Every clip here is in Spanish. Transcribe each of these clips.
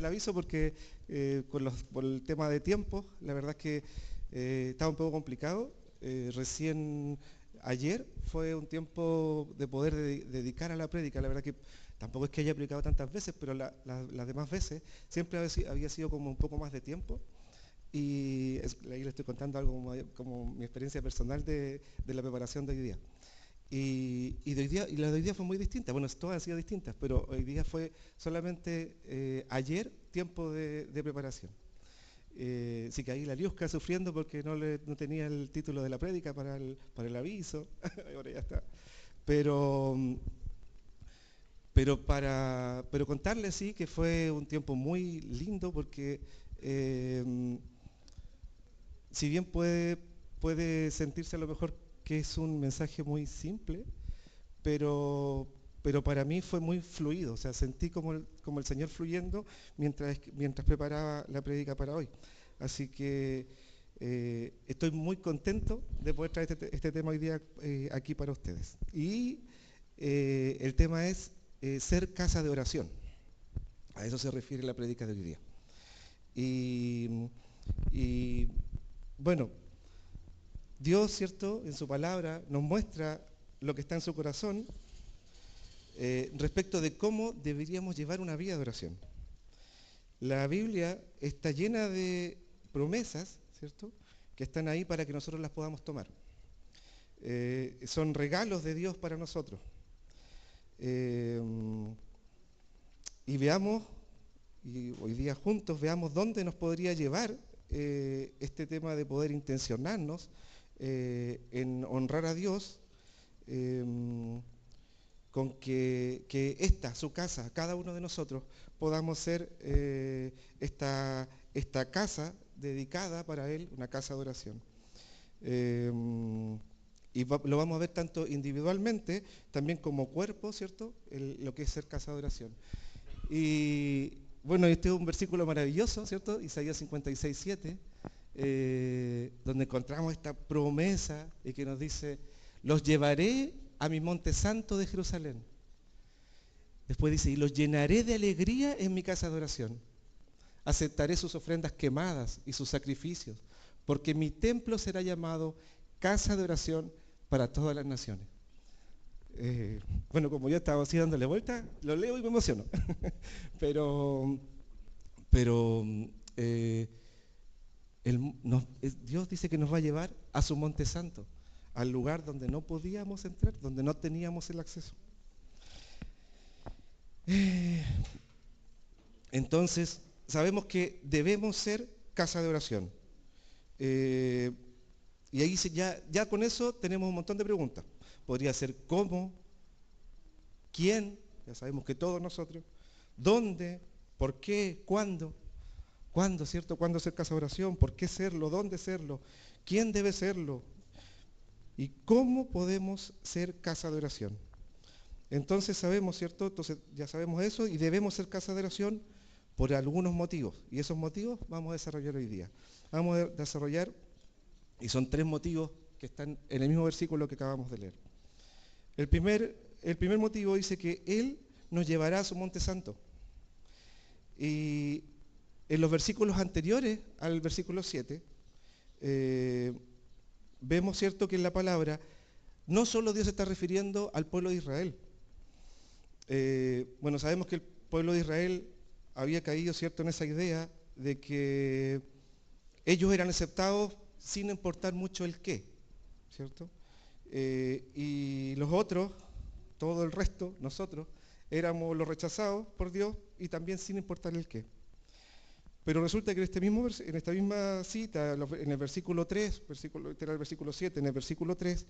aviso porque por el tema de tiempo, la verdad es que estaba un poco complicado. Recién ayer fue un tiempo de poder dedicar a la prédica. La verdad que tampoco es que haya predicado tantas veces, pero las demás veces siempre había sido como un poco más de tiempo. Y ahí le estoy contando algo como mi experiencia personal de la preparación de hoy día. Y la de hoy día fue muy distinta. Bueno, todas han sido distintas, pero hoy día fue solamente ayer tiempo de preparación. Sí que ahí la Liusca sufriendo porque no tenía el título de la prédica para el aviso. Ahora ya está. Pero, pero contarles sí que fue un tiempo muy lindo porque si bien puede sentirse a lo mejor que es un mensaje muy simple, pero, pero para mí fue muy fluido, o sea, sentí como el Señor fluyendo mientras preparaba la prédica para hoy. Así que estoy muy contento de poder traer este tema hoy día aquí para ustedes. Y el tema es ser casa de oración. A eso se refiere la prédica de hoy día. Y bueno, Dios, ¿cierto?, en su palabra nos muestra lo que está en su corazón respecto de cómo deberíamos llevar una vida de oración. La Biblia está llena de promesas, ¿cierto?, que están ahí para que nosotros las podamos tomar. Son regalos de Dios para nosotros. Y veamos, y hoy día juntos veamos dónde nos podría llevar este tema de poder intencionarnos en honrar a Dios con que esta, su casa, cada uno de nosotros, podamos ser esta casa dedicada para Él, una casa de oración. Y lo vamos a ver tanto individualmente, también como cuerpo, ¿cierto? Lo que es ser casa de oración. Y bueno, este es un versículo maravilloso, ¿cierto? Isaías 56:7, donde encontramos esta promesa y que nos dice, los llevaré a mi monte santo de Jerusalén. Después dice, y los llenaré de alegría en mi casa de oración. Aceptaré sus ofrendas quemadas y sus sacrificios, porque mi templo será llamado casa de oración para todas las naciones. Bueno, como yo estaba así dándole vuelta, lo leo y me emociono. pero Dios dice que nos va a llevar a su monte santo, al lugar donde no podíamos entrar, donde no teníamos el acceso. Entonces, sabemos que debemos ser casa de oración. Y ahí ya con eso tenemos un montón de preguntas. Podría ser cómo, quién, ya sabemos que todos nosotros, dónde, por qué, cuándo, ¿cierto? ¿Cuándo ser casa de oración? ¿Por qué serlo? ¿Dónde serlo? ¿Quién debe serlo? ¿Y cómo podemos ser casa de oración? Entonces sabemos, ¿cierto? Entonces ya sabemos eso y debemos ser casa de oración por algunos motivos. Y esos motivos vamos a desarrollar hoy día. Vamos a desarrollar, y son 3 motivos que están en el mismo versículo que acabamos de leer. El primer motivo dice que Él nos llevará a su monte santo. Y en los versículos anteriores al versículo 7, vemos, ¿cierto?, que en la palabra no solo Dios se está refiriendo al pueblo de Israel. Bueno, sabemos que el pueblo de Israel había caído, ¿cierto?, en esa idea de que ellos eran aceptados sin importar mucho el qué, ¿cierto? Y los otros, todo el resto, nosotros, éramos los rechazados por Dios y también sin importar el qué. Pero resulta que en esta misma cita, en el versículo 3, este era el versículo 7, en el versículo 3,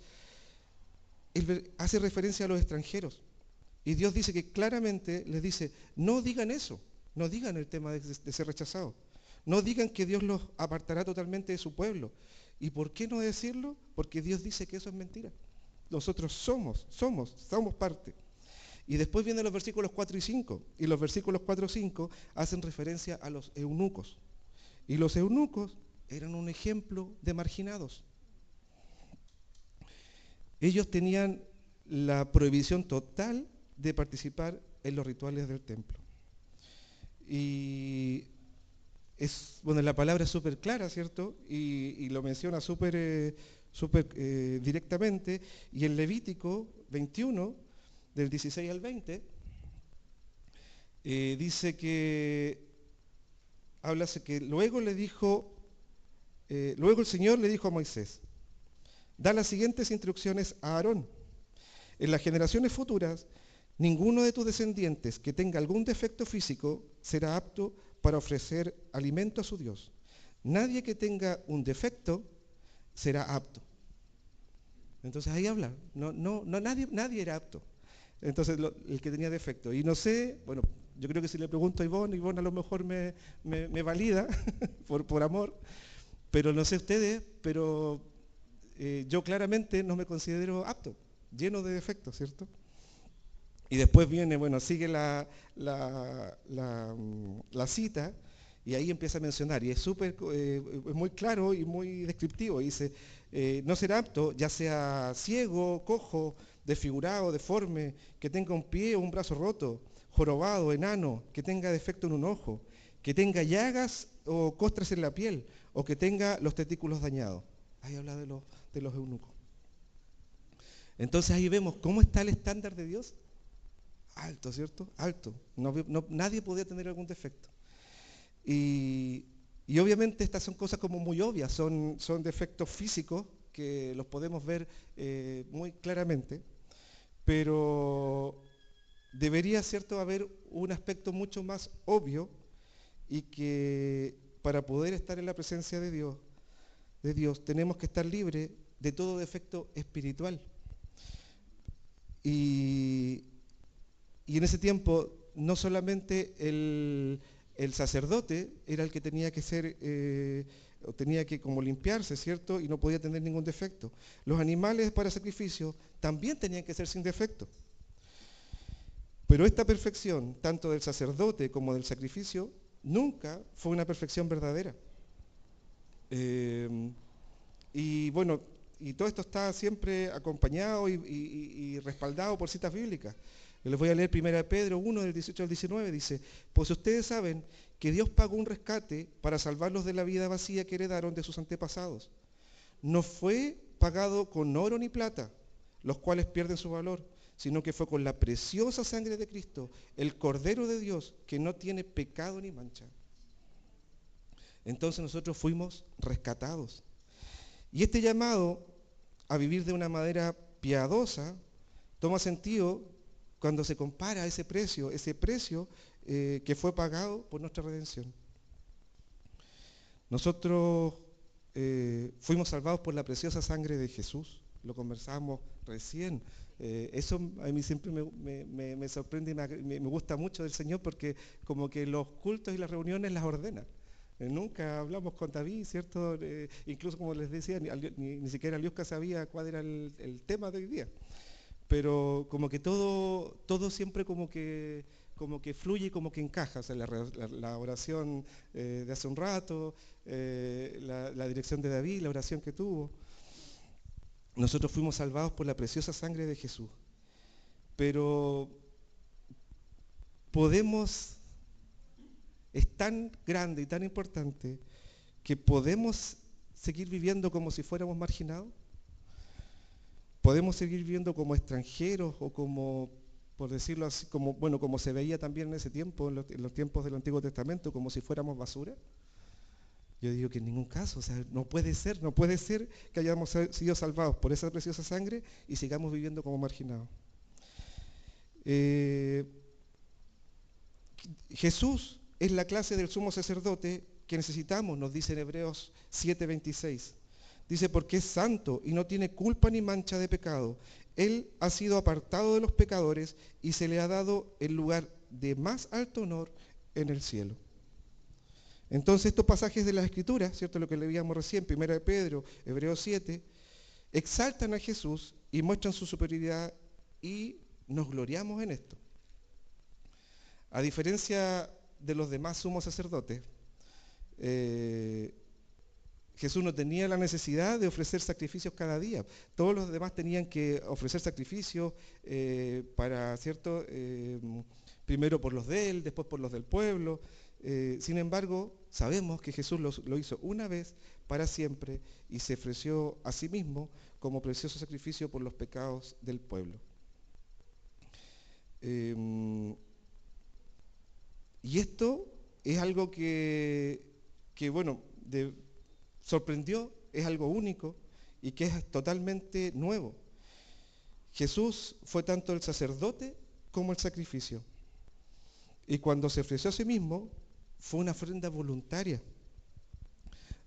él hace referencia a los extranjeros. Y Dios dice que claramente les dice, no digan eso, no digan el tema de ser rechazados, no digan que Dios los apartará totalmente de su pueblo. ¿Y por qué no decirlo? Porque Dios dice que eso es mentira. Nosotros somos parte. Y después vienen los versículos 4 y 5, y los versículos 4 y 5 hacen referencia a los eunucos. Y los eunucos eran un ejemplo de marginados. Ellos tenían la prohibición total de participar en los rituales del templo. Y bueno, la palabra es súper clara, ¿cierto? Y lo menciona súper directamente. Y en Levítico 21, del 16 al 20, dice que, háblase que luego el Señor le dijo a Moisés, da las siguientes instrucciones a Aarón. En las generaciones futuras, ninguno de tus descendientes que tenga algún defecto físico será apto para ofrecer alimento a su Dios. Nadie que tenga un defecto será apto. Entonces ahí habla, nadie era apto. Entonces el que tenía defecto. Y no sé, bueno, yo creo que si le pregunto a Ivonne a lo mejor me valida por amor, pero no sé ustedes, pero yo claramente no me considero apto, lleno de defectos, ¿cierto? Y después viene, bueno, sigue la cita y ahí empieza a mencionar, y es muy claro y muy descriptivo. Dice, no será apto, ya sea ciego, cojo, desfigurado, deforme, que tenga un pie o un brazo roto, jorobado, enano, que tenga defecto en un ojo, que tenga llagas o costras en la piel, o que tenga los testículos dañados. Ahí habla de los eunucos. Entonces ahí vemos cómo está el estándar de Dios. Alto, ¿cierto? Alto. Nadie podía tener algún defecto. Y obviamente estas son cosas como muy obvias, son defectos físicos que los podemos ver muy claramente, pero debería, ¿cierto?, haber un aspecto mucho más obvio y que para poder estar en la presencia de Dios tenemos que estar libres de todo defecto espiritual. Y en ese tiempo no solamente el sacerdote era el que tenía que ser, o tenía que como limpiarse, ¿cierto? Y no podía tener ningún defecto. Los animales para sacrificio también tenían que ser sin defecto. Pero esta perfección, tanto del sacerdote como del sacrificio, nunca fue una perfección verdadera. Y bueno, y todo esto está siempre acompañado y respaldado por citas bíblicas. Les voy a leer 1 Pedro 1, del 18 al 19, dice, pues ustedes saben que Dios pagó un rescate para salvarlos de la vida vacía que heredaron de sus antepasados. No fue pagado con oro ni plata, los cuales pierden su valor, sino que fue con la preciosa sangre de Cristo, el Cordero de Dios, que no tiene pecado ni mancha. Entonces nosotros fuimos rescatados. Y este llamado a vivir de una manera piadosa toma sentido cuando se compara ese precio que fue pagado por nuestra redención. Nosotros fuimos salvados por la preciosa sangre de Jesús, lo conversamos recién. Eso a mí siempre me sorprende y me gusta mucho del Señor, porque como que los cultos y las reuniones las ordena. Nunca hablamos con David, ¿cierto? Incluso como les decía, ni siquiera Liusca sabía cuál era el tema de hoy día. Pero como que todo siempre como que fluye, como que encaja. O sea, la oración de hace un rato, la dirección de David, la oración que tuvo. Nosotros fuimos salvados por la preciosa sangre de Jesús. Pero es tan grande y tan importante que podemos seguir viviendo como si fuéramos marginados. Podemos seguir viviendo como extranjeros o como, por decirlo así, como se veía también en ese tiempo, en los tiempos del Antiguo Testamento, como si fuéramos basura. Yo digo que en ningún caso, o sea, no puede ser que hayamos sido salvados por esa preciosa sangre y sigamos viviendo como marginados. Jesús es la clase del sumo sacerdote que necesitamos, nos dice en Hebreos 7:26. Dice, porque es santo y no tiene culpa ni mancha de pecado. Él ha sido apartado de los pecadores y se le ha dado el lugar de más alto honor en el cielo. Entonces estos pasajes de las Escrituras, ¿cierto? Lo que leíamos recién, 1 Pedro, Hebreos 7, exaltan a Jesús y muestran su superioridad y nos gloriamos en esto. A diferencia de los demás sumos sacerdotes, Jesús no tenía la necesidad de ofrecer sacrificios cada día. Todos los demás tenían que ofrecer sacrificios para, ¿cierto? Primero por los de él, después por los del pueblo. Sin embargo, sabemos que Jesús lo hizo una vez para siempre y se ofreció a sí mismo como precioso sacrificio por los pecados del pueblo. Y esto es algo que bueno, sorprendió, es algo único y que es totalmente nuevo. Jesús fue tanto el sacerdote como el sacrificio. Y cuando se ofreció a sí mismo, fue una ofrenda voluntaria.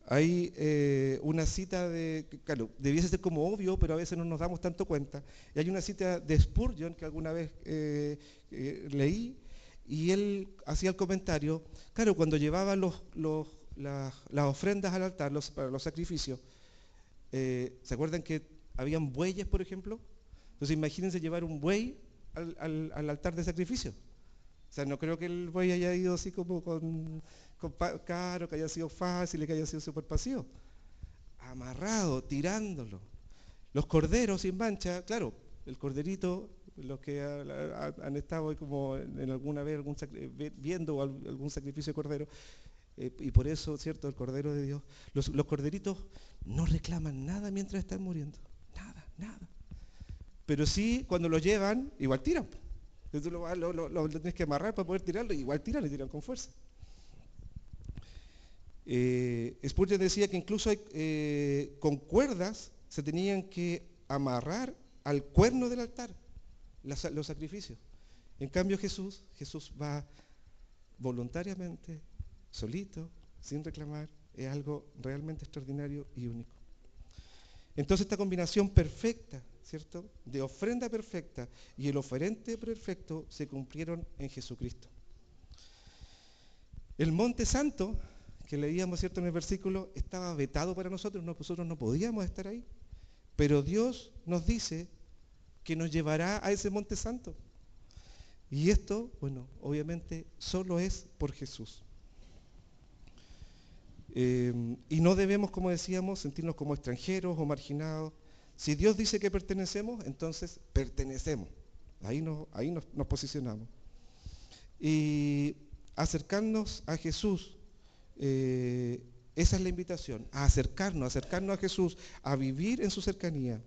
Hay una cita claro, debiese ser como obvio, pero a veces no nos damos tanto cuenta. Y hay una cita de Spurgeon que alguna vez leí, y él hacía el comentario, claro, cuando llevaba las ofrendas al altar, para los sacrificios, ¿se acuerdan que habían bueyes, por ejemplo? Entonces imagínense llevar un buey al altar de sacrificio. O sea, no creo que el buey haya ido así como caro, que haya sido fácil y que haya sido súper pasivo. Amarrado, tirándolo. Los corderos sin mancha, claro, el corderito, los que han estado como en alguna vez viendo algún sacrificio de cordero, y por eso, ¿cierto?, el Cordero de Dios, los corderitos no reclaman nada mientras están muriendo, nada. Pero sí, cuando lo llevan, igual tiran. Entonces tú lo tienes que amarrar para poder tirarlo, igual tiran con fuerza. Spurgeon decía que incluso con cuerdas se tenían que amarrar al cuerno del altar los sacrificios. En cambio Jesús va voluntariamente, solito, sin reclamar. Es algo realmente extraordinario y único. Entonces esta combinación perfecta, ¿cierto?, de ofrenda perfecta y el oferente perfecto se cumplieron en Jesucristo. El Monte Santo, que leíamos, ¿cierto?, en el versículo, estaba vetado para nosotros no podíamos estar ahí, pero Dios nos dice que nos llevará a ese Monte Santo. Y esto, bueno, obviamente solo es por Jesús. Y no debemos, como decíamos, sentirnos como extranjeros o marginados. Si Dios dice que pertenecemos, entonces pertenecemos. Ahí nos posicionamos. Y acercarnos a Jesús, esa es la invitación, a acercarnos a Jesús, a vivir en su cercanía.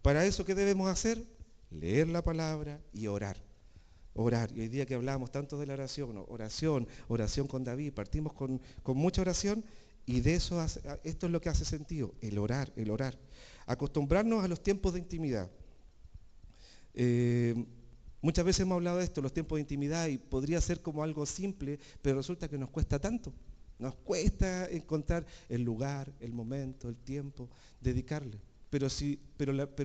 Para eso, ¿qué debemos hacer? Leer la palabra y orar. Y hoy día que hablábamos tanto de la oración con David, partimos con mucha oración, y de eso esto es lo que hace sentido, el orar. Acostumbrarnos a los tiempos de intimidad. Muchas veces hemos hablado de esto, los tiempos de intimidad, y podría ser como algo simple, pero resulta que nos cuesta tanto. Nos cuesta encontrar el lugar, el momento, el tiempo, dedicarle. Pero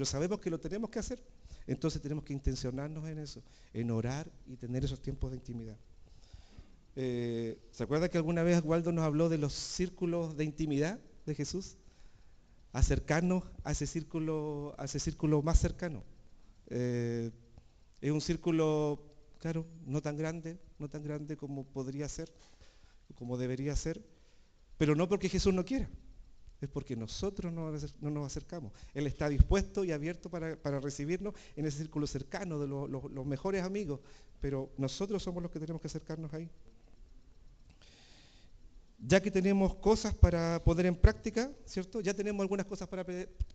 sabemos que lo tenemos que hacer. Entonces tenemos que intencionarnos en eso, en orar y tener esos tiempos de intimidad. ¿Se acuerda que alguna vez Waldo nos habló de los círculos de intimidad de Jesús? Acercarnos a ese círculo más cercano. Es un círculo, claro, no tan grande como podría ser, como debería ser, pero no porque Jesús no quiera. Es porque nosotros no nos acercamos. Él está dispuesto y abierto para recibirnos en ese círculo cercano de los mejores amigos, pero nosotros somos los que tenemos que acercarnos ahí. Ya que tenemos cosas para poner en práctica, ¿cierto? Ya tenemos algunas cosas para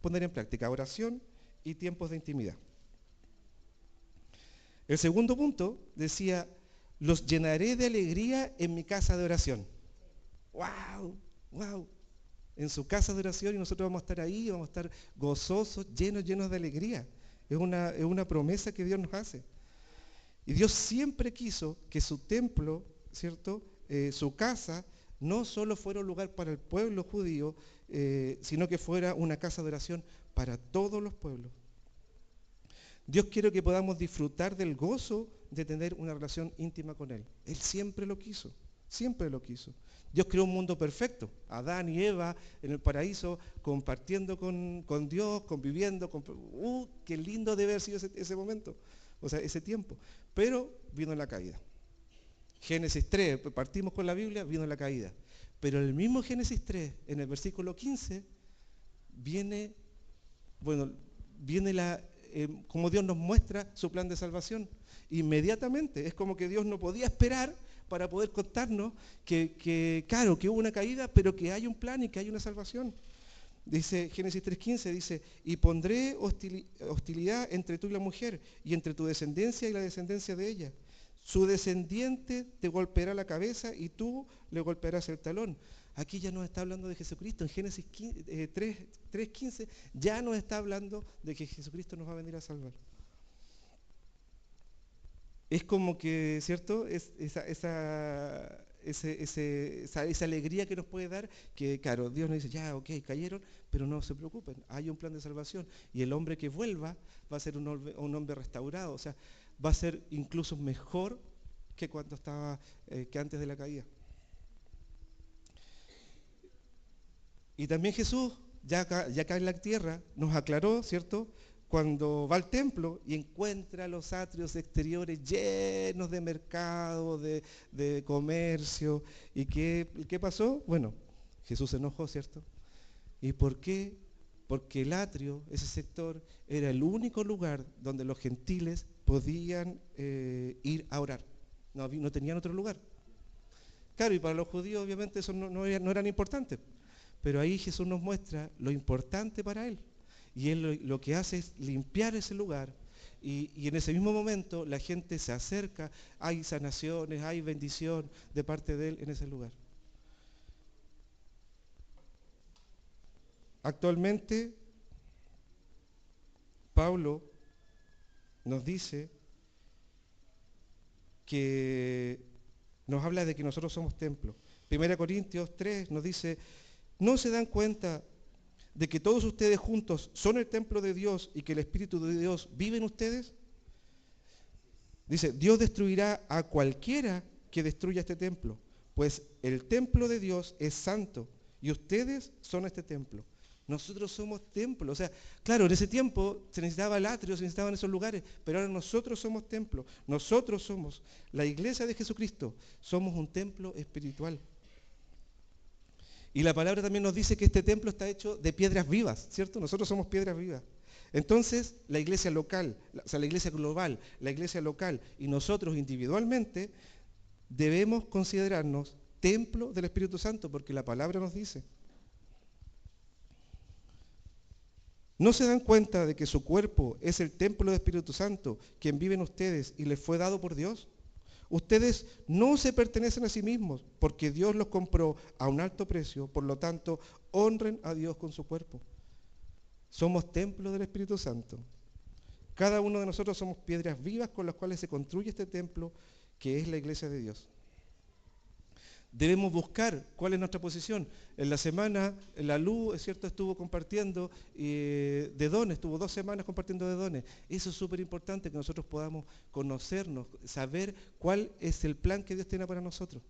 poner en práctica, oración y tiempos de intimidad. El segundo punto decía, los llenaré de alegría en mi casa de oración. ¡Wow! En su casa de oración, y nosotros vamos a estar ahí, vamos a estar gozosos, llenos de alegría. Es una promesa que Dios nos hace. Y Dios siempre quiso que su templo, ¿cierto?, su casa, no solo fuera un lugar para el pueblo judío, sino que fuera una casa de oración para todos los pueblos. Dios quiere que podamos disfrutar del gozo de tener una relación íntima con Él. Él siempre lo quiso. Dios creó un mundo perfecto, Adán y Eva en el paraíso, compartiendo con Dios, conviviendo. Qué lindo debe haber sido ese momento, o sea, ese tiempo. Pero vino la caída. Génesis 3, partimos con la Biblia, vino la caída. Pero en el mismo Génesis 3, en el versículo 15, viene, bueno, viene como Dios nos muestra su plan de salvación. Inmediatamente, es como que Dios no podía esperar para poder contarnos claro, que hubo una caída, pero que hay un plan y que hay una salvación. Dice Génesis 3:15, dice, y pondré hostilidad entre tú y la mujer, y entre tu descendencia y la descendencia de ella. Su descendiente te golpeará la cabeza y tú le golpearás el talón. Aquí ya nos está hablando de Jesucristo. En Génesis 3:15 ya nos está hablando de que Jesucristo nos va a venir a salvar. Es como que, ¿cierto? Esa alegría que nos puede dar, que claro, Dios nos dice, ya, ok, cayeron, pero no se preocupen, hay un plan de salvación. Y el hombre que vuelva va a ser un hombre restaurado, o sea, va a ser incluso mejor que cuando estaba, que antes de la caída. Y también Jesús, ya acá en la tierra, nos aclaró, ¿cierto?, cuando va al templo y encuentra los atrios exteriores llenos de mercado, de comercio. ¿Y qué pasó? Bueno, Jesús se enojó, ¿cierto? ¿Y por qué? Porque el atrio, ese sector, era el único lugar donde los gentiles podían ir a orar. No tenían otro lugar. Claro, y para los judíos obviamente eso no eran importantes. Pero ahí Jesús nos muestra lo importante para él. Y él lo que hace es limpiar ese lugar y en ese mismo momento la gente se acerca, hay sanaciones, hay bendición de parte de él en ese lugar. Actualmente, Pablo nos dice que nos habla de que nosotros somos templo. 1 Corintios 3 nos dice, ¿no se dan cuenta de que todos ustedes juntos son el templo de Dios y que el Espíritu de Dios vive en ustedes? Dice, Dios destruirá a cualquiera que destruya este templo, pues el templo de Dios es santo y ustedes son este templo. Nosotros somos templo. O sea, claro, en ese tiempo se necesitaba el atrio, se necesitaban esos lugares, pero ahora nosotros somos templo. Nosotros somos la iglesia de Jesucristo. Somos un templo espiritual. Y la palabra también nos dice que este templo está hecho de piedras vivas, ¿cierto? Nosotros somos piedras vivas. Entonces, la iglesia local, o sea, la iglesia global, la iglesia local y nosotros individualmente debemos considerarnos templo del Espíritu Santo, porque la palabra nos dice. ¿No se dan cuenta de que su cuerpo es el templo del Espíritu Santo, quien vive en ustedes y les fue dado por Dios? Ustedes no se pertenecen a sí mismos, porque Dios los compró a un alto precio, por lo tanto, honren a Dios con su cuerpo. Somos templo del Espíritu Santo. Cada uno de nosotros somos piedras vivas con las cuales se construye este templo, que es la iglesia de Dios. Debemos buscar cuál es nuestra posición. En la semana, la Luz, es cierto, estuvo compartiendo de dones, estuvo 2 semanas compartiendo de dones. Eso es súper importante, que nosotros podamos conocernos, saber cuál es el plan que Dios tiene para nosotros.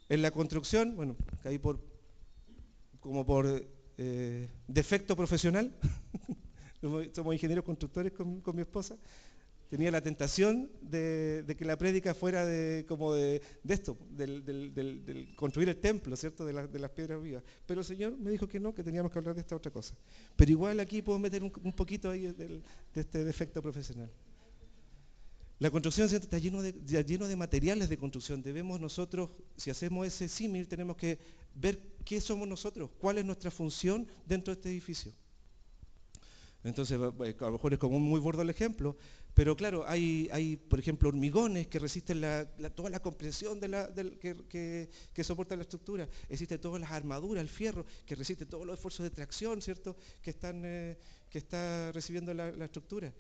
En la construcción, bueno, caí como por defecto profesional, somos ingenieros constructores con mi esposa. Tenía la tentación de que la prédica fuera del construir el templo, ¿cierto? De las piedras vivas. Pero el Señor me dijo que no, que teníamos que hablar de esta otra cosa. Pero igual aquí puedo meter un poquito ahí de este defecto profesional. La construcción, ¿cierto?, está lleno de materiales de construcción. Debemos nosotros, si hacemos ese símil, tenemos que ver qué somos nosotros, cuál es nuestra función dentro de este edificio. Entonces, a lo mejor es como muy burdo el ejemplo, pero claro, hay por ejemplo, hormigones que resisten toda la compresión que soporta la estructura. Existen todas las armaduras, el fierro, que resiste todos los esfuerzos de tracción, ¿cierto?, que está recibiendo la estructura.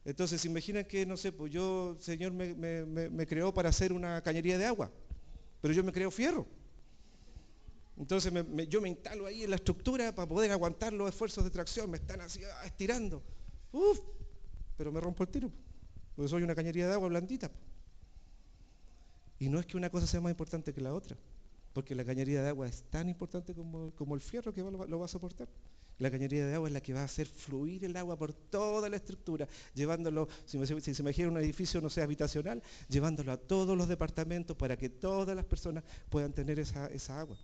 Entonces, se imaginan que, no sé, pues yo, Señor, me creó para hacer una cañería de agua, pero yo me creo fierro. Entonces yo me instalo ahí en la estructura para poder aguantar los esfuerzos de tracción, me están así estirando. Pero me rompo el tiro, porque soy una cañería de agua blandita. Y no es que una cosa sea más importante que la otra, porque la cañería de agua es tan importante como el fierro que lo va a soportar. La cañería de agua es la que va a hacer fluir el agua por toda la estructura, llevándolo, si se imagina un edificio, no sé, habitacional, llevándolo a todos los departamentos para que todas las personas puedan tener esa agua.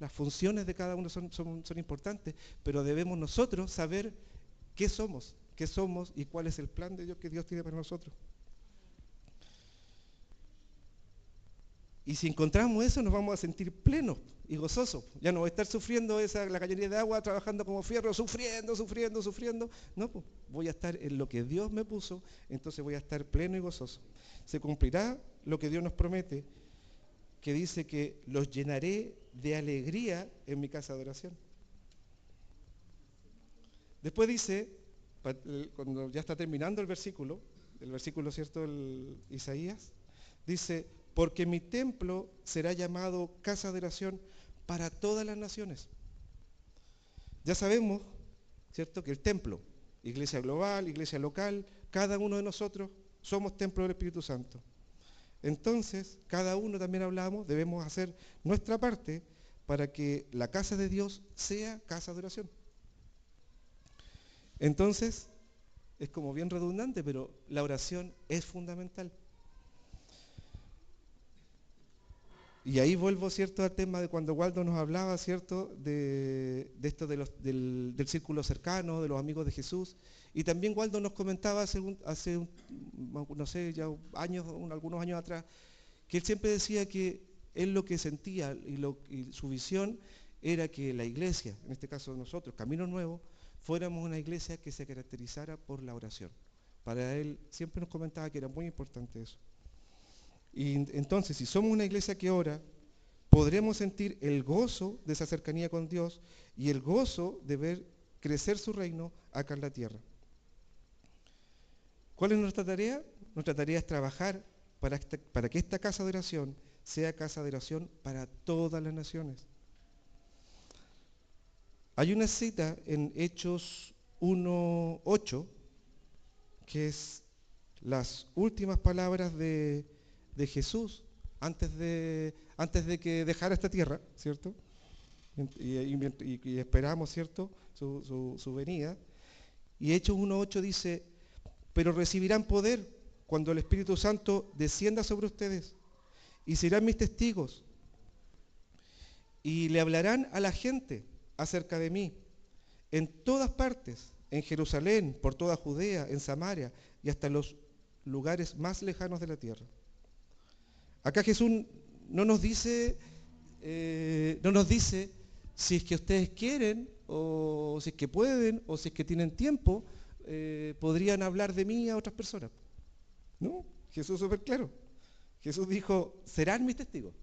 Las funciones de cada uno son importantes, pero debemos nosotros saber qué somos y cuál es el plan de Dios que Dios tiene para nosotros. Y si encontramos eso, nos vamos a sentir plenos y gozosos. Ya no voy a estar sufriendo la cañería de agua, trabajando como fierro, sufriendo. No, pues voy a estar en lo que Dios me puso, entonces voy a estar pleno y gozoso. Se cumplirá lo que Dios nos promete, que dice que los llenaré de alegría en mi casa de oración. Después dice, cuando ya está terminando el versículo, ¿cierto? El Isaías, dice, porque mi templo será llamado casa de oración para todas las naciones. Ya sabemos, ¿cierto?, que el templo, iglesia global, iglesia local, cada uno de nosotros somos templo del Espíritu Santo. Entonces, cada uno, también hablamos, debemos hacer nuestra parte para que la casa de Dios sea casa de oración. Entonces, es como bien redundante, pero la oración es fundamental. Y ahí vuelvo, ¿cierto?, al tema de cuando Waldo nos hablaba, ¿cierto?, de esto del círculo cercano, de los amigos de Jesús. Y también Waldo nos comentaba no sé, ya algunos años atrás, que él siempre decía que él lo que sentía y su visión era que la iglesia, en este caso nosotros, Camino Nuevo, fuéramos una iglesia que se caracterizara por la oración. Para él siempre nos comentaba que era muy importante eso. Y entonces, si somos una iglesia que ora, podremos sentir el gozo de esa cercanía con Dios y el gozo de ver crecer su reino acá en la tierra. ¿Cuál es nuestra tarea? Nuestra tarea es trabajar para que esta casa de oración sea casa de oración para todas las naciones. Hay una cita en Hechos 1:8, que es las últimas palabras de Jesús antes de que dejara esta tierra, ¿cierto? Y esperamos, ¿cierto?, su venida. Y Hechos 1:8 dice, pero recibirán poder cuando el Espíritu Santo descienda sobre ustedes y serán mis testigos y le hablarán a la gente acerca de mí en todas partes, en Jerusalén, por toda Judea, en Samaria y hasta los lugares más lejanos de la tierra. Acá Jesús no nos dice si es que ustedes quieren, o si es que pueden, o si es que tienen tiempo, podrían hablar de mí a otras personas. No, Jesús es súper claro. Jesús dijo, serán mis testigos.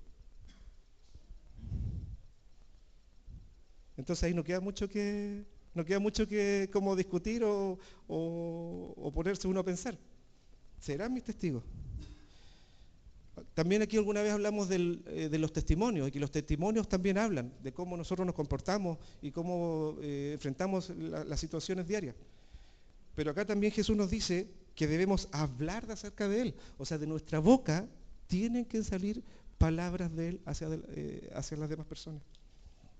Entonces ahí no queda mucho que como discutir o ponerse uno a pensar. Serán mis testigos. También aquí alguna vez hablamos de los testimonios, y que los testimonios también hablan de cómo nosotros nos comportamos y cómo enfrentamos las situaciones diarias. Pero acá también Jesús nos dice que debemos hablar acerca de Él. O sea, de nuestra boca tienen que salir palabras de Él hacia las demás personas.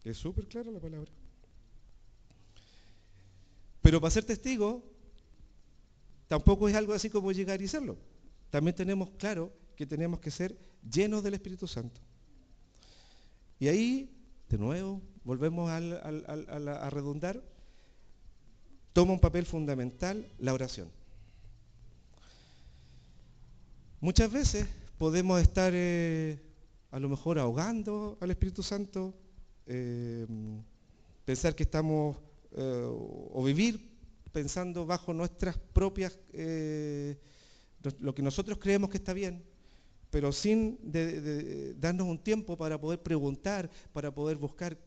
Es súper clara la palabra. Pero para ser testigo, tampoco es algo así como llegar y serlo. También tenemos claro que tenemos que ser llenos del Espíritu Santo. Y ahí, de nuevo, volvemos a redundar, toma un papel fundamental la oración. Muchas veces podemos estar a lo mejor ahogando al Espíritu Santo, pensar que estamos, o vivir pensando bajo nuestras propias, lo que nosotros creemos que está bien, pero sin darnos un tiempo para poder preguntar, para poder buscar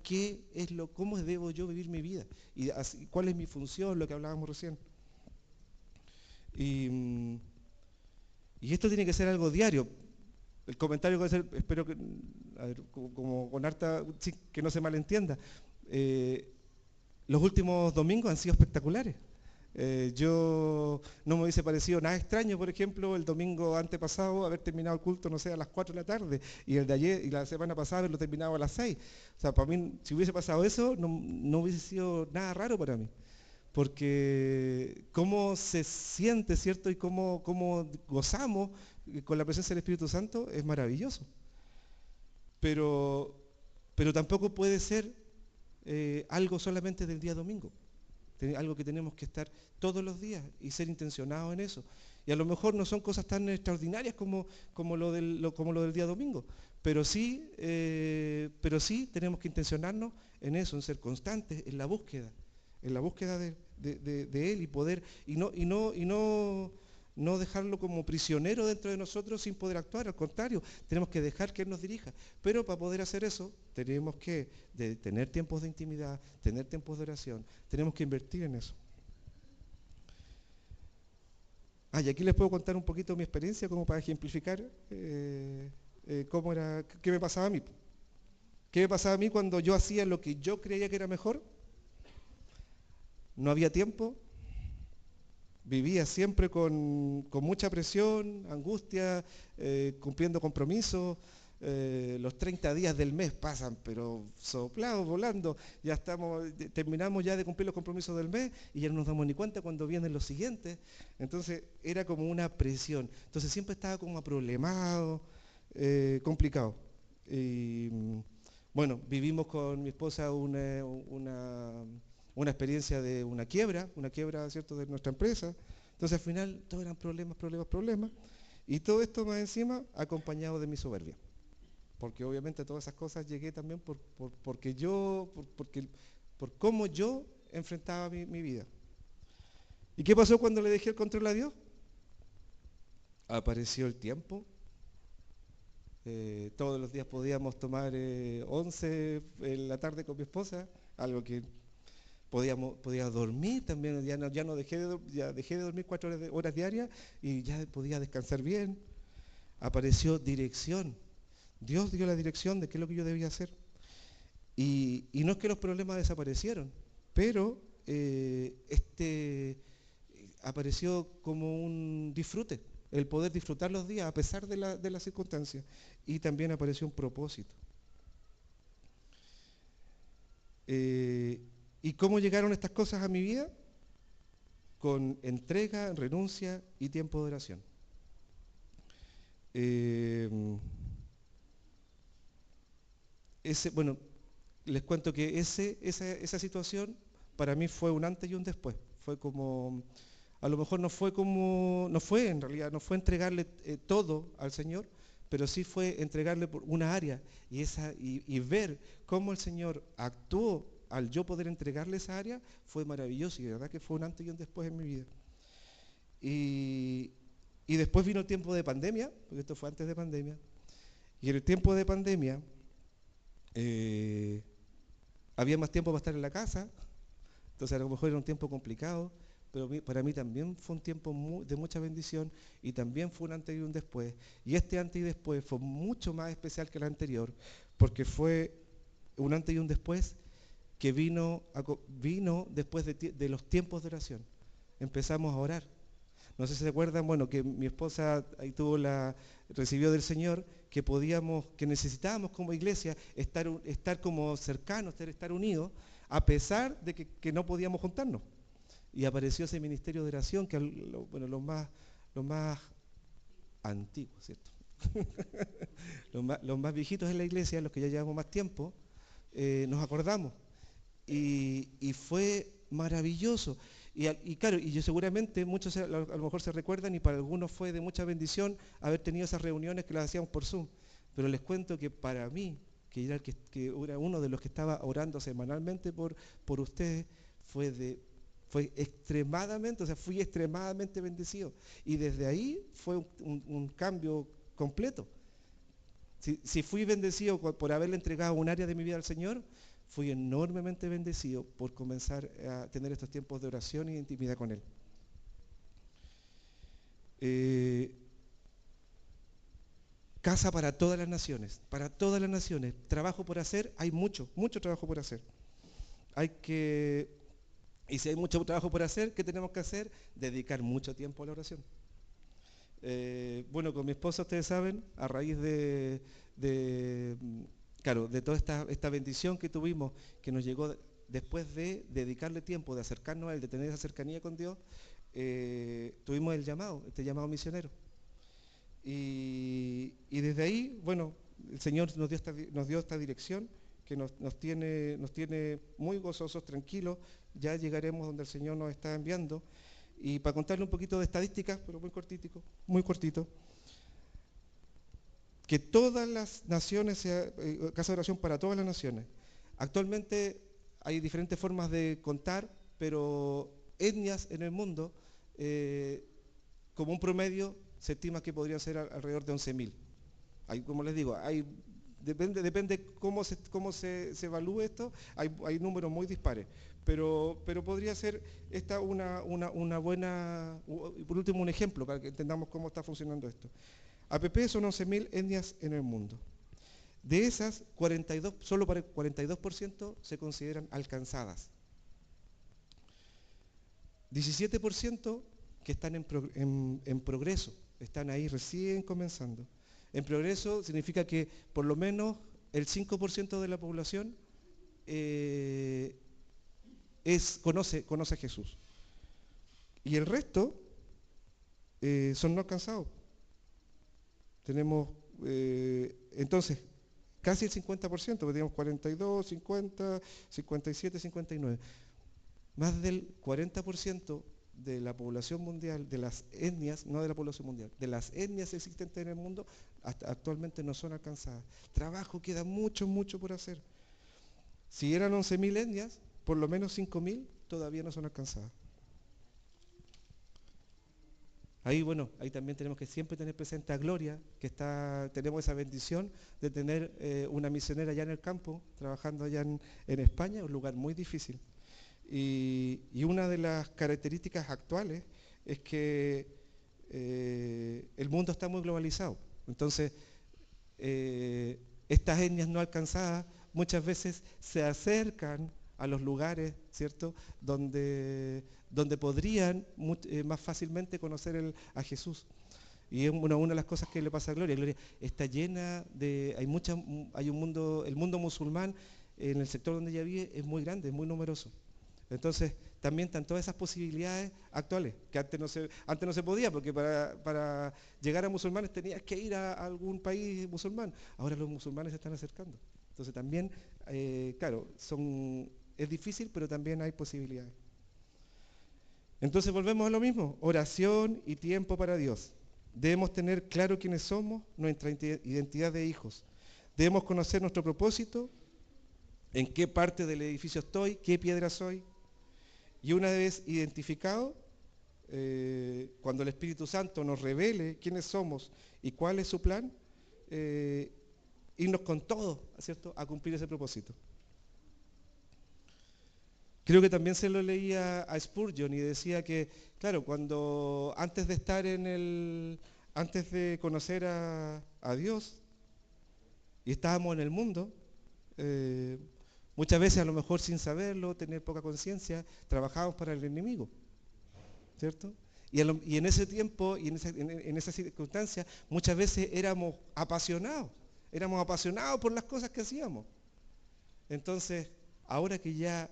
cómo debo yo vivir mi vida y cuál es mi función, lo que hablábamos recién. Y esto tiene que ser algo diario. El comentario que voy a hacer, espero que, como con harta, sí, que no se malentienda. Los últimos domingos han sido espectaculares. Yo no me hubiese parecido nada extraño, por ejemplo, el domingo antepasado haber terminado el culto, no sé, a las 4 de la tarde, y el de ayer y la semana pasada haberlo terminado a las 6. O sea, para mí, si hubiese pasado eso, no hubiese sido nada raro para mí. Porque cómo se siente, ¿cierto? Y cómo gozamos con la presencia del Espíritu Santo es maravilloso. Pero, pero tampoco puede ser algo solamente del día domingo. Algo que tenemos que estar todos los días y ser intencionados en eso. Y a lo mejor no son cosas tan extraordinarias como lo del día domingo, pero sí tenemos que intencionarnos en eso, en ser constantes, en la búsqueda de Él y poder, no dejarlo como prisionero dentro de nosotros sin poder actuar. Al contrario, tenemos que dejar que Él nos dirija. Pero para poder hacer eso, tenemos que tener tiempos de intimidad, tener tiempos de oración, tenemos que invertir en eso. Y aquí les puedo contar un poquito mi experiencia como para ejemplificar qué me pasaba a mí. ¿Qué me pasaba a mí cuando yo hacía lo que yo creía que era mejor? No había tiempo, vivía siempre con mucha presión, angustia, cumpliendo compromisos. Los 30 días del mes pasan, pero soplados, volando. Terminamos ya de cumplir los compromisos del mes y ya no nos damos ni cuenta cuando vienen los siguientes. Entonces era como una presión. Entonces siempre estaba como aproblemado, complicado. Y bueno, vivimos con mi esposa una experiencia de una quiebra, ¿cierto?, de nuestra empresa. Entonces al final todo eran problemas. Y todo esto más encima acompañado de mi soberbia. Porque obviamente a todas esas cosas llegué también por cómo yo enfrentaba mi vida. ¿Y qué pasó cuando le dejé el control a Dios? Apareció el tiempo. Todos los días podíamos tomar 11 en la tarde con mi esposa, algo que podía dormir también, ya dejé de dormir 4 horas diarias y ya podía descansar bien. Apareció dirección. Dios dio la dirección de qué es lo que yo debía hacer. Y no es que los problemas desaparecieron, pero apareció como un disfrute, el poder disfrutar los días a pesar de las circunstancias. Y también apareció un propósito. ¿Y cómo llegaron estas cosas a mi vida? Con entrega, renuncia y tiempo de oración. Bueno, les cuento que esa situación para mí fue un antes y un después. Fue como, a lo mejor no fue entregarle todo al Señor, pero sí fue entregarle por una área y ver cómo el Señor actuó al yo poder entregarle esa área, fue maravilloso y de verdad que fue un antes y un después en mi vida. Y después vino el tiempo de pandemia, porque esto fue antes de pandemia, y en el tiempo de pandemia había más tiempo para estar en la casa, entonces a lo mejor era un tiempo complicado, pero para mí también fue un tiempo de mucha bendición y también fue un antes y un después. Y este antes y después fue mucho más especial que el anterior, porque fue un antes y un después que vino después de los tiempos de oración. Empezamos a orar. No sé si se acuerdan, bueno, que mi esposa ahí recibió del Señor que necesitábamos como iglesia estar como cercanos, estar unidos, a pesar de que no podíamos juntarnos. Y apareció ese ministerio de oración que los más antiguos, ¿cierto? los más viejitos en la iglesia, los que ya llevamos más tiempo, nos acordamos. Y fue maravilloso. Y claro, y yo seguramente muchos a lo mejor se recuerdan y para algunos fue de mucha bendición haber tenido esas reuniones que las hacíamos por Zoom. Pero les cuento que para mí, que era uno de los que estaba orando semanalmente por ustedes, fue extremadamente, fui extremadamente bendecido. Y desde ahí fue un cambio completo. Si fui bendecido por haberle entregado un área de mi vida al Señor, fui enormemente bendecido por comenzar a tener estos tiempos de oración y de intimidad con Él. Casa para todas las naciones, trabajo por hacer, hay mucho trabajo por hacer. Hay que Y si hay mucho trabajo por hacer, ¿qué tenemos que hacer? Dedicar mucho tiempo a la oración. Bueno, con mi esposa, ustedes saben, a raíz claro, de toda esta bendición que tuvimos, que nos llegó después de dedicarle tiempo, de acercarnos a Él, de tener esa cercanía con Dios, tuvimos este llamado misionero. Y desde ahí, bueno, el Señor nos dio esta dirección que nos tiene muy gozosos, tranquilos. Ya llegaremos donde el Señor nos está enviando. Y para contarle un poquito de estadísticas, pero muy cortito, que todas las naciones, casa de oración para todas las naciones. Actualmente hay diferentes formas de contar, pero etnias en el mundo, como un promedio, se estima que podrían ser alrededor de 11.000. Como les digo, depende cómo se evalúe esto, hay números muy dispares, pero podría ser esta una buena, y por último un ejemplo para que entendamos cómo está funcionando esto. APP son 11.000 etnias en el mundo. De esas, solo para el 42% se consideran alcanzadas. 17% que están en progreso, están ahí recién comenzando. En progreso significa que por lo menos el 5% de la población conoce a Jesús. Y el resto son no alcanzados. Tenemos, entonces, casi el 50%, porque tenemos 42, 50, 57, 59. Más del 40% de la población mundial, de las etnias, no de la población mundial, de las etnias existentes en el mundo, actualmente no son alcanzadas. Trabajo, queda mucho por hacer. Si eran 11.000 etnias, por lo menos 5.000 todavía no son alcanzadas. Ahí, bueno, ahí también tenemos que siempre tener presente a Gloria, que tenemos esa bendición de tener una misionera allá en el campo, trabajando allá en España, un lugar muy difícil. Y una de las características actuales es que el mundo está muy globalizado. Entonces, estas etnias no alcanzadas muchas veces se acercan a los lugares, ¿cierto?, donde podrían más fácilmente conocer a Jesús. Y es una de las cosas que le pasa a Gloria. Gloria está llena de, hay un mundo, el mundo musulmán en el sector donde ella vive es muy grande, es muy numeroso. Entonces, también están todas esas posibilidades actuales, que antes no se podía, porque para llegar a musulmanes tenías que ir a algún país musulmán. Ahora los musulmanes se están acercando. Entonces también, claro, es difícil, pero también hay posibilidades. Entonces volvemos a lo mismo, oración y tiempo para Dios. Debemos tener claro quiénes somos, nuestra identidad de hijos. Debemos conocer nuestro propósito, en qué parte del edificio estoy, qué piedra soy. Y una vez identificado, cuando el Espíritu Santo nos revele quiénes somos y cuál es su plan, irnos con todo, ¿cierto?, a cumplir ese propósito. Creo que también se lo leía a Spurgeon y decía que, claro, antes de conocer a Dios y estábamos en el mundo, muchas veces a lo mejor sin saberlo, tener poca conciencia, trabajábamos para el enemigo, ¿cierto? Y en ese tiempo y en esa circunstancia muchas veces éramos apasionados por las cosas que hacíamos. Entonces, ahora que ya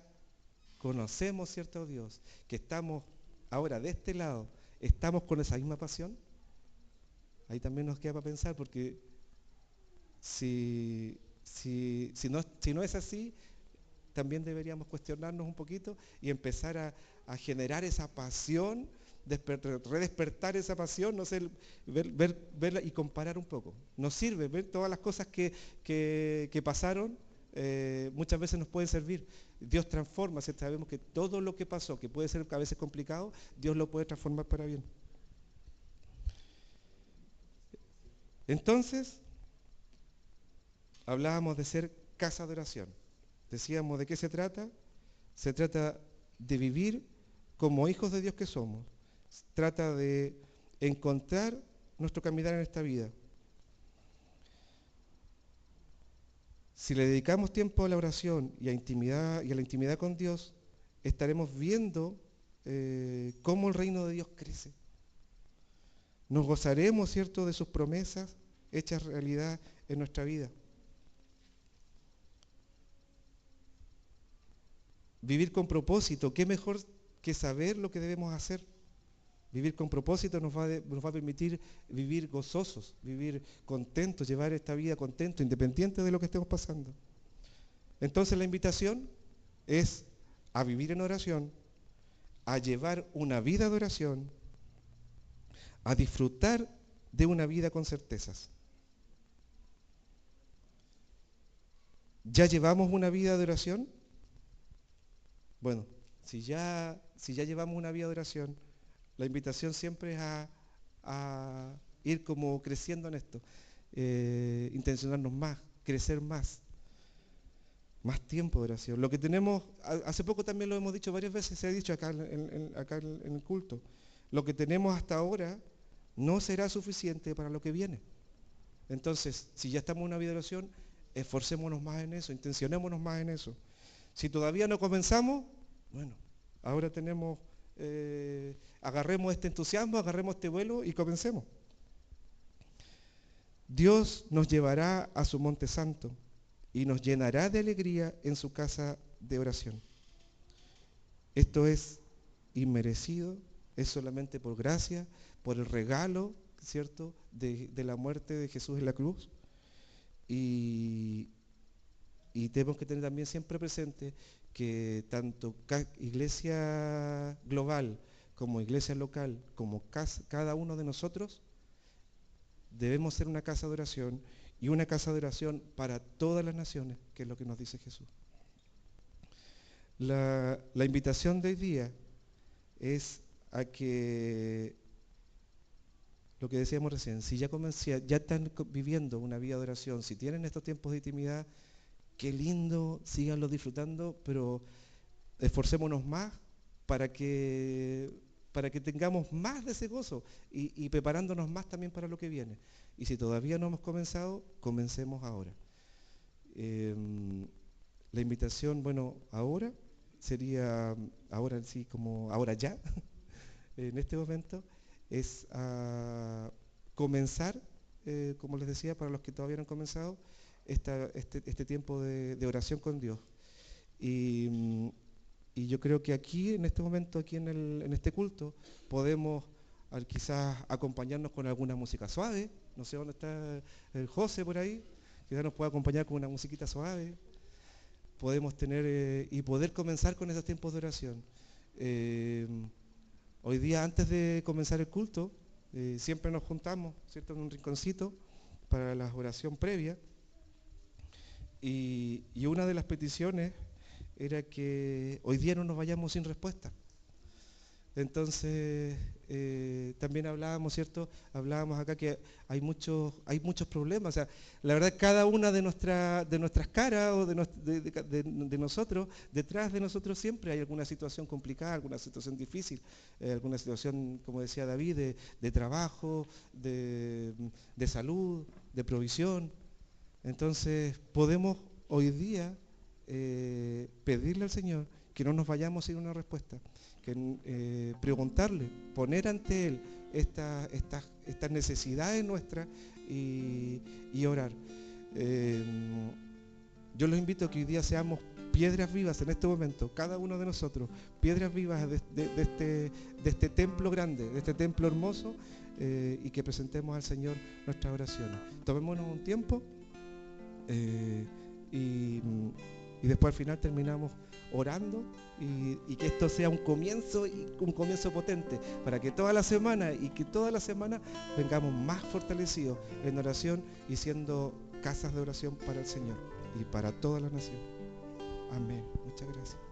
conocemos, ¿cierto?, a Dios, que estamos ahora de este lado, estamos con esa misma pasión, ahí también nos queda para pensar, porque si no es así, también deberíamos cuestionarnos un poquito y empezar a generar esa pasión, redespertar esa pasión, no sé, verla y comparar un poco. Nos sirve ver todas las cosas que pasaron, muchas veces nos pueden servir. Dios transforma, ¿cierto? Sabemos que todo lo que pasó, que puede ser a veces complicado, Dios lo puede transformar para bien. Entonces, hablábamos de ser casa de oración. Decíamos, ¿de qué se trata? Se trata de vivir como hijos de Dios que somos. Se trata de encontrar nuestro caminar en esta vida. Si le dedicamos tiempo a la oración y a la intimidad con Dios, estaremos viendo cómo el reino de Dios crece. Nos gozaremos, ¿cierto?, de sus promesas hechas realidad en nuestra vida. Vivir con propósito, ¿qué mejor que saber lo que debemos hacer? Vivir con propósito nos va a permitir vivir gozosos, vivir contentos, llevar esta vida contentos, independiente de lo que estemos pasando. Entonces la invitación es a vivir en oración, a llevar una vida de oración, a disfrutar de una vida con certezas. ¿Ya llevamos una vida de oración? Bueno, si ya llevamos una vida de oración, la invitación siempre es a ir como creciendo en esto, intencionarnos más, crecer más tiempo de oración. Lo que tenemos, hace poco también lo hemos dicho varias veces, se ha dicho acá en el culto, lo que tenemos hasta ahora no será suficiente para lo que viene. Entonces, si ya estamos en una vida de oración, esforcémonos más en eso, intencionémonos más en eso. Si todavía no comenzamos, bueno, ahora tenemos, agarremos este entusiasmo, agarremos este vuelo y comencemos. Dios nos llevará a su monte santo y nos llenará de alegría en su casa de oración. Esto es inmerecido, es solamente por gracia, por el regalo, ¿cierto?, de la muerte de Jesús en la cruz. Y tenemos que tener también siempre presente que tanto iglesia global como iglesia local, como cada uno de nosotros, debemos ser una casa de oración y una casa de oración para todas las naciones, que es lo que nos dice Jesús. La invitación de hoy día es a que, lo que decíamos recién, si ya están viviendo una vida de oración, si tienen estos tiempos de intimidad, qué lindo, síganlo disfrutando, pero esforcémonos más para que tengamos más de ese gozo y preparándonos más también para lo que viene. Y si todavía no hemos comenzado, comencemos ahora. La invitación, bueno, ahora sería, ahora sí, como ahora ya, en este momento, es a comenzar, como les decía, para los que todavía no han comenzado, este tiempo de oración con Dios. Y yo creo que aquí, en este momento, aquí en este culto, podemos quizás acompañarnos con alguna música suave. No sé dónde está el José por ahí, quizás nos pueda acompañar con una musiquita suave. Podemos tener y poder comenzar con esos tiempos de oración. Hoy día, antes de comenzar el culto, siempre nos juntamos, ¿cierto?, en un rinconcito para la oración previa. Y una de las peticiones era que hoy día no nos vayamos sin respuesta. Entonces, también hablábamos, ¿cierto? Hablábamos acá que hay muchos problemas. O sea, la verdad, cada una de nuestras caras o de nosotros, detrás de nosotros siempre hay alguna situación complicada, alguna situación difícil, alguna situación, como decía David, de trabajo, de salud, de provisión. Entonces, podemos hoy día pedirle al Señor que no nos vayamos sin una respuesta, que preguntarle, poner ante Él estas necesidades nuestras y orar. Yo los invito a que hoy día seamos piedras vivas en este momento, cada uno de nosotros, piedras vivas de este templo grande, de este templo hermoso, y que presentemos al Señor nuestras oraciones. Tomémonos un tiempo. Y después al final terminamos orando y que esto sea un comienzo potente para que toda la semana vengamos más fortalecidos en oración y siendo casas de oración para el Señor y para toda la nación. Amén. Muchas gracias.